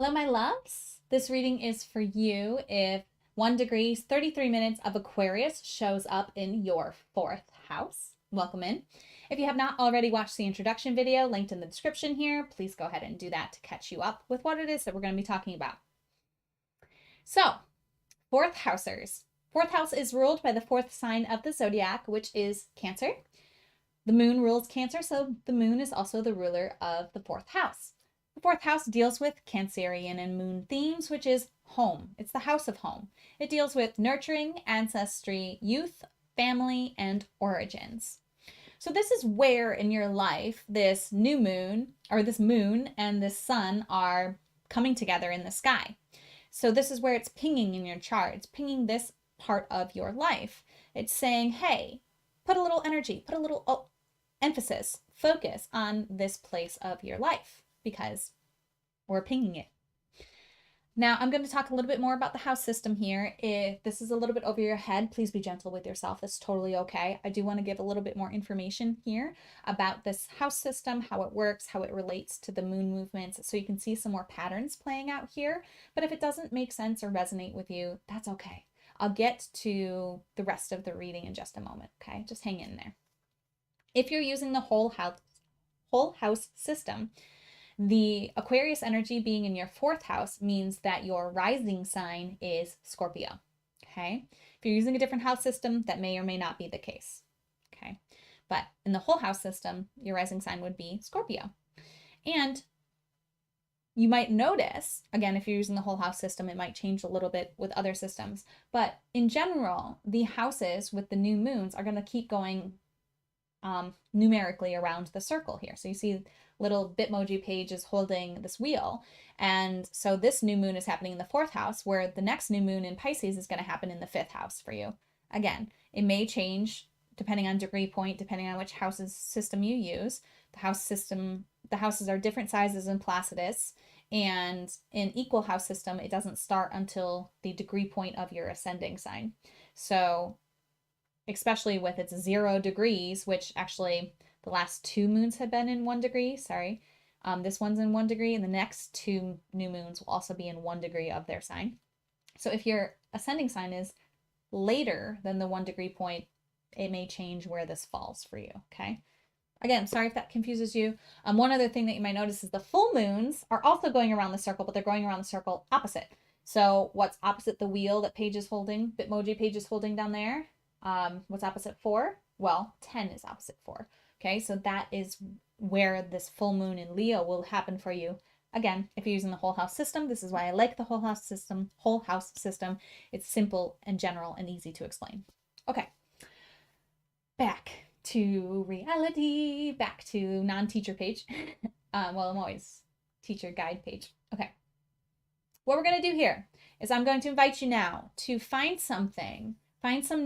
Hello, my loves. This reading is for you if 1 degrees, 33 minutes of Aquarius shows up in your fourth house. Welcome in. If you have not already watched the introduction video linked in the description here, please go ahead and do that to catch you up with what it is that we're going to be talking about. So, fourth housers. Fourth house is ruled by the fourth sign of the zodiac, which is Cancer. The moon rules Cancer, so the moon is also the ruler of the fourth house. The fourth house deals with Cancerian and moon themes, which is home. It's the house of home. It deals with nurturing, ancestry, youth, family, and origins. So this is where in your life this new moon, or this moon and this sun are coming together in the sky. So this is where it's pinging in your chart. It's pinging this part of your life. It's saying, hey, put a little energy, put a little emphasis, focus on this place of your life because we're pinging it. Now, I'm going to talk a little bit more about the house system here. If this is a little bit over your head, please be gentle with yourself. That's totally okay. I do want to give a little bit more information here about this house system, how it works, how it relates to the moon movements, so you can see some more patterns playing out here. But if it doesn't make sense or resonate with you, that's okay. I'll get to the rest of the reading in just a moment, okay? Just hang in there. If you're using the whole house system, the Aquarius energy being in your fourth house means that your rising sign is Scorpio. Okay. If you're using a different house system, that may or may not be the case. Okay. But in the whole house system, your rising sign would be Scorpio. And you might notice, again, if you're using the whole house system, it might change a little bit with other systems. But in general, the houses with the new moons are going to keep going numerically around the circle here. So you see little Bitmoji page is holding this wheel. And so this new moon is happening in the fourth house, where the next new moon in Pisces is going to happen in the fifth house for you. Again, it may change depending on degree point, depending on which houses system you use. The houses are different sizes in Placidus. And in equal house system, it doesn't start until the degree point of your ascending sign. So especially with its 0 degrees, which actually the last 2 moons have been in 1 degree. Sorry. This one's in 1 degree, and the next 2 new moons will also be in 1 degree of their sign. So if your ascending sign is later than the 1 degree point, it may change where this falls for you. Okay. Again, sorry if that confuses you. One other thing that you might notice is the full moons are also going around the circle, but they're going around the circle opposite. So what's opposite the wheel that Paige is holding, Bitmoji Paige is holding down there? What's opposite 4? Well, 10 is opposite 4. Okay, so that is where this full moon in Leo will happen for you. Again, if you're using the whole house system, this is why I like the whole house system. It's simple and general and easy to explain. Okay, back to reality, back to non-teacher page. Well, I'm always teacher guide page. Okay, what we're going to do here is I'm going to invite you now to find some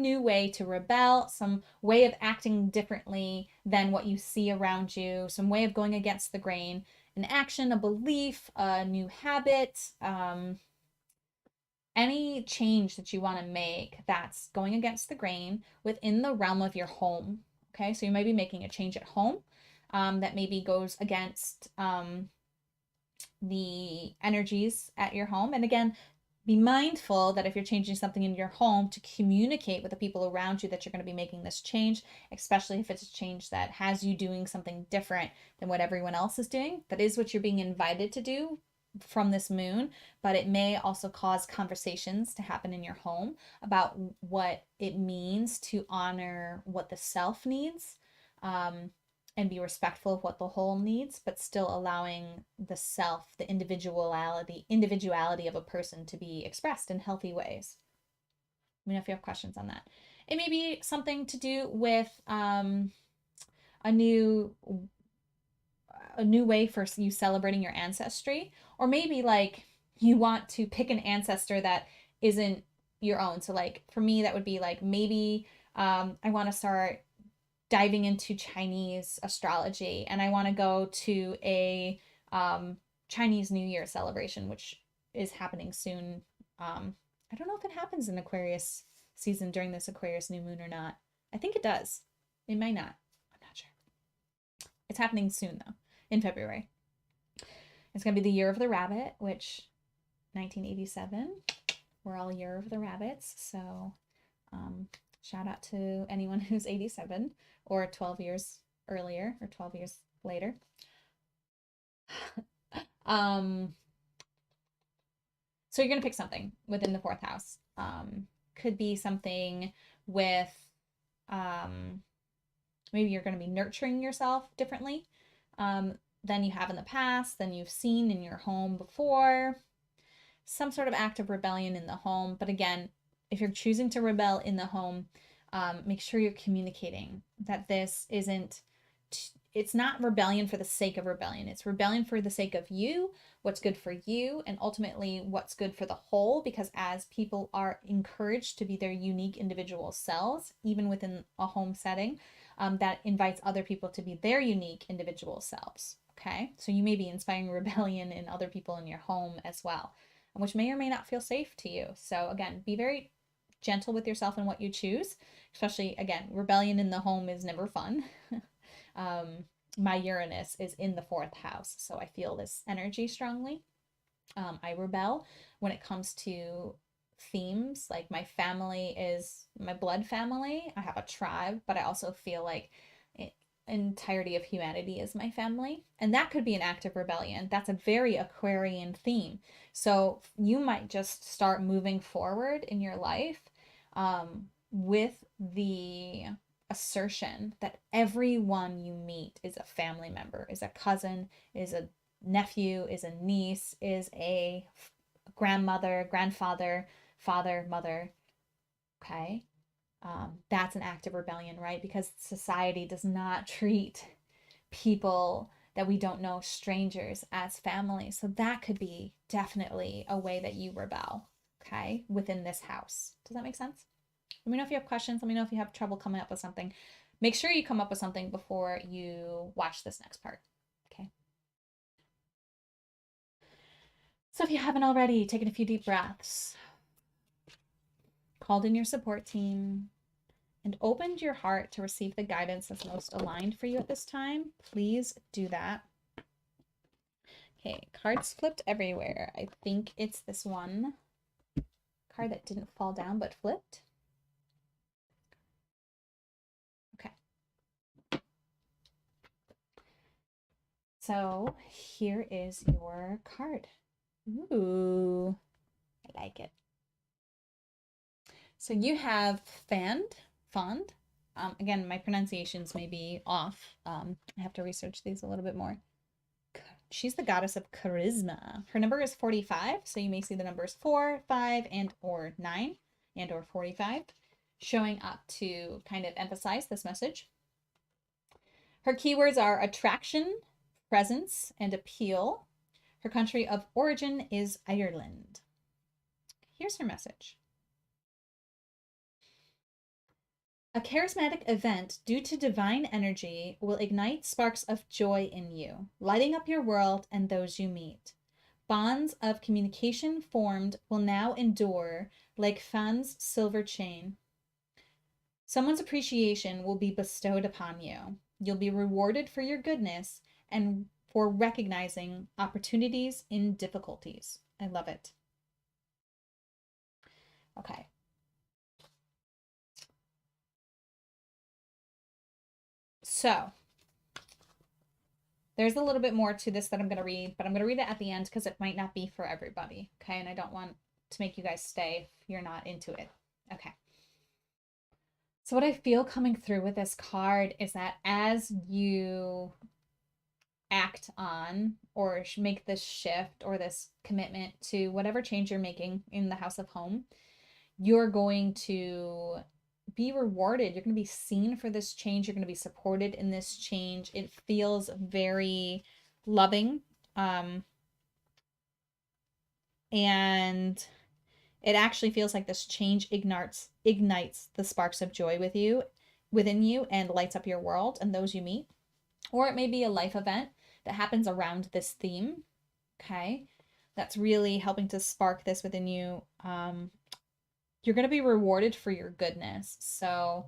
new way to rebel, some way of acting differently than what you see around you, some way of going against the grain, an action, a belief, a new habit, any change that you want to make that's going against the grain within the realm of your home. Okay, so you might be making a change at home that maybe goes against the energies at your home. And again, be mindful that if you're changing something in your home, to communicate with the people around you that you're going to be making this change, especially if it's a change that has you doing something different than what everyone else is doing. That is what you're being invited to do from this moon, but it may also cause conversations to happen in your home about what it means to honor what the self needs. And be respectful of what the whole needs, but still allowing the self, the individuality of a person to be expressed in healthy ways. Let me know if you have questions on that. It may be something to do with a new way for you celebrating your ancestry, or maybe like you want to pick an ancestor that isn't your own. So like for me, that would be like maybe I want to start diving into Chinese astrology, and I want to go to a Chinese New Year celebration, which is happening soon. I don't know if it happens in Aquarius season during this Aquarius new moon or not. I think it does. It might not. I'm not sure. It's happening soon though, in February. It's going to be the year of the rabbit, which 1987, we're all year of the rabbits. So shout out to anyone who's 87 or 12 years earlier or 12 years later. So you're going to pick something within the fourth house. Could be something with, maybe you're going to be nurturing yourself differently than you have in the past, than you've seen in your home before. Some sort of act of rebellion in the home. But again, if you're choosing to rebel in the home, make sure you're communicating that this isn't, it's not rebellion for the sake of rebellion. It's rebellion for the sake of you, what's good for you, and ultimately what's good for the whole, because as people are encouraged to be their unique individual selves, even within a home setting, that invites other people to be their unique individual selves. Okay, so you may be inspiring rebellion in other people in your home as well, which may or may not feel safe to you. So again, be very gentle with yourself in what you choose, especially, again, rebellion in the home is never fun. My Uranus is in the fourth house, so I feel this energy strongly. I rebel when it comes to themes, like my family is my blood family. I have a tribe, but I also feel like entirety of humanity is my family, and that could be an act of rebellion. That's a very Aquarian theme. So you might just start moving forward in your life with the assertion that everyone you meet is a family member, is a cousin, is a nephew, is a niece, is a grandmother, grandfather, father, mother. Okay. That's an act of rebellion, right? Because society does not treat people that we don't know, strangers, as family. So that could be definitely a way that you rebel, okay, within this house. Does that make sense? Let me know if you have questions. Let me know if you have trouble coming up with something. Make sure you come up with something before you watch this next part, okay? So if you haven't already, taken a few deep breaths, called in your support team, and opened your heart to receive the guidance that's most aligned for you at this time, please do that. Okay, cards flipped everywhere. I think it's this one card that didn't fall down but flipped. Okay. So here is your card. Ooh, I like it. So you have fond. Again, my pronunciations may be off. I have to research these a little bit more. She's the goddess of charisma. Her number is 45, so you may see the numbers 4, 5, and or 9, and or 45, showing up to kind of emphasize this message. Her keywords are attraction, presence, and appeal. Her country of origin is Ireland. Here's her message. A charismatic event due to divine energy will ignite sparks of joy in you, lighting up your world and those you meet. Bonds of communication formed will now endure like Fan's silver chain. Someone's appreciation will be bestowed upon you. You'll be rewarded for your goodness and for recognizing opportunities in difficulties. I love it. Okay. So there's a little bit more to this that I'm going to read, but I'm going to read it at the end because it might not be for everybody. Okay. And I don't want to make you guys stay if you're not into it. Okay. So what I feel coming through with this card is that as you act on or make this shift or this commitment to whatever change you're making in the house of home, you're going to be rewarded. You're going to be seen for this change. You're going to be supported in this change. It feels very loving. And it actually feels like this change ignites the sparks of joy within you and lights up your world and those you meet. Or it may be a life event that happens around this theme. Okay. That's really helping to spark this within you. you're going to be rewarded for your goodness. So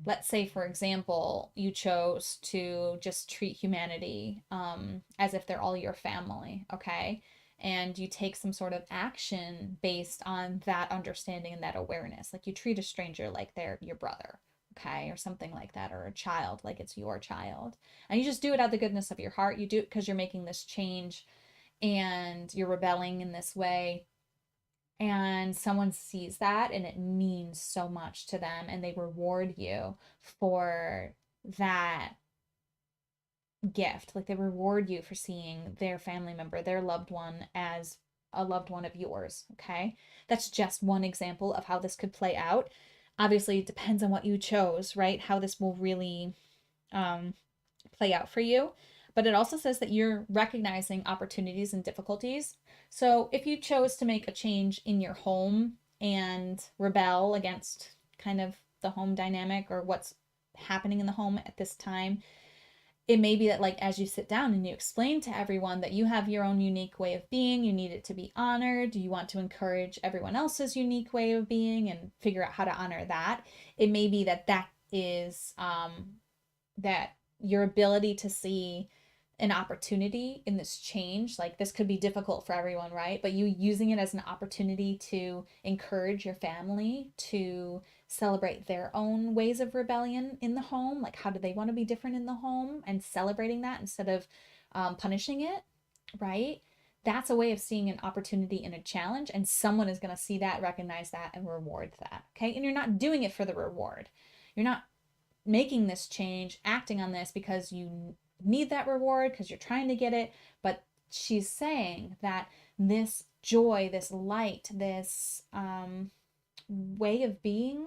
let's say, for example, you chose to just treat humanity as if they're all your family, okay? And you take some sort of action based on that understanding and that awareness. Like you treat a stranger like they're your brother, okay? Or something like that, or a child like it's your child. And you just do it out of the goodness of your heart. You do it because you're making this change and you're rebelling in this way, and someone sees that and it means so much to them and they reward you for that gift. Like they reward you for seeing their family member, their loved one, as a loved one of yours. Okay, that's just one example of how this could play out. Obviously it depends on what you chose, right? How this will really play out for you. But it also says that you're recognizing opportunities and difficulties. So if you chose to make a change in your home and rebel against kind of the home dynamic or what's happening in the home at this time, it may be that, like, as you sit down and you explain to everyone that you have your own unique way of being, you need it to be honored, you want to encourage everyone else's unique way of being and figure out how to honor that. It may be that that is that your ability to see an opportunity in this change, like this could be difficult for everyone, right? But you using it as an opportunity to encourage your family to celebrate their own ways of rebellion in the home. Like, how do they want to be different in the home, and celebrating that instead of punishing it, right? That's a way of seeing an opportunity in a challenge, and someone is going to see that, recognize that, and reward that. Okay. And you're not doing it for the reward. You're not making this change, acting on this because you need that reward, because you're trying to get it. But she's saying that this joy, this light, this way of being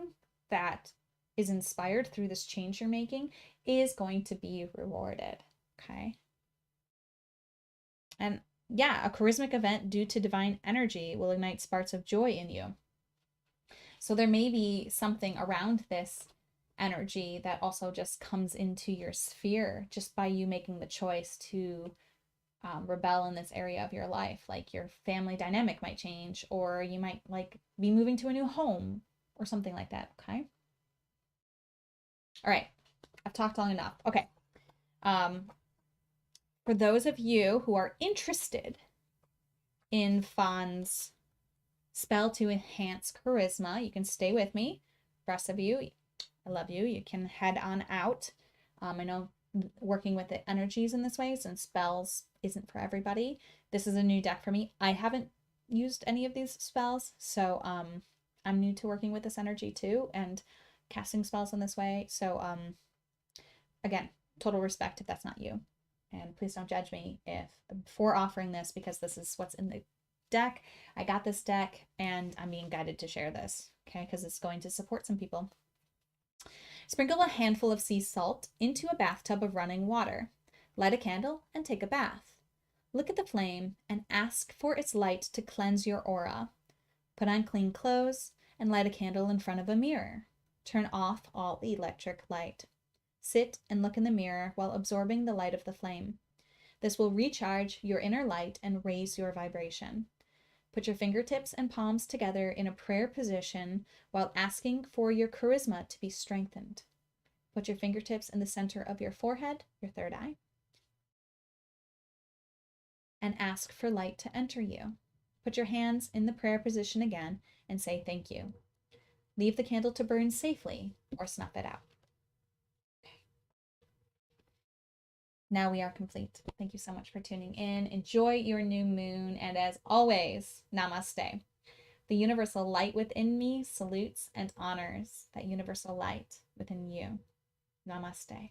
that is inspired through this change you're making is going to be rewarded. Okay. And yeah, a charismatic event due to divine energy will ignite sparks of joy in you. So there may be something around this energy that also just comes into your sphere just by you making the choice to rebel in this area of your life. Like your family dynamic might change, or you might like be moving to a new home or something like that. Okay. All right. I've talked long enough. Okay. For those of you who are interested in Fawn's spell to enhance charisma, you can stay with me. The rest of you, I love you. You can head on out. I know working with the energies in this way, since spells isn't for everybody. This is a new deck for me. I haven't used any of these spells, so I'm new to working with this energy too and casting spells in this way. So again, total respect if that's not you. And please don't judge me if for offering this, because this is what's in the deck. I got this deck and I'm being guided to share this, okay? Because it's going to support some people. Sprinkle a handful of sea salt into a bathtub of running water. Light a candle and take a bath. Look at the flame and ask for its light to cleanse your aura. Put on clean clothes and light a candle in front of a mirror. Turn off all electric light. Sit and look in the mirror while absorbing the light of the flame. This will recharge your inner light and raise your vibration. Put your fingertips and palms together in a prayer position while asking for your charisma to be strengthened. Put your fingertips in the center of your forehead, your third eye, and ask for light to enter you. Put your hands in the prayer position again and say thank you. Leave the candle to burn safely or snuff it out. Now we are complete. Thank you so much for tuning in. Enjoy your new moon. And as always, namaste. The universal light within me salutes and honors that universal light within you. Namaste.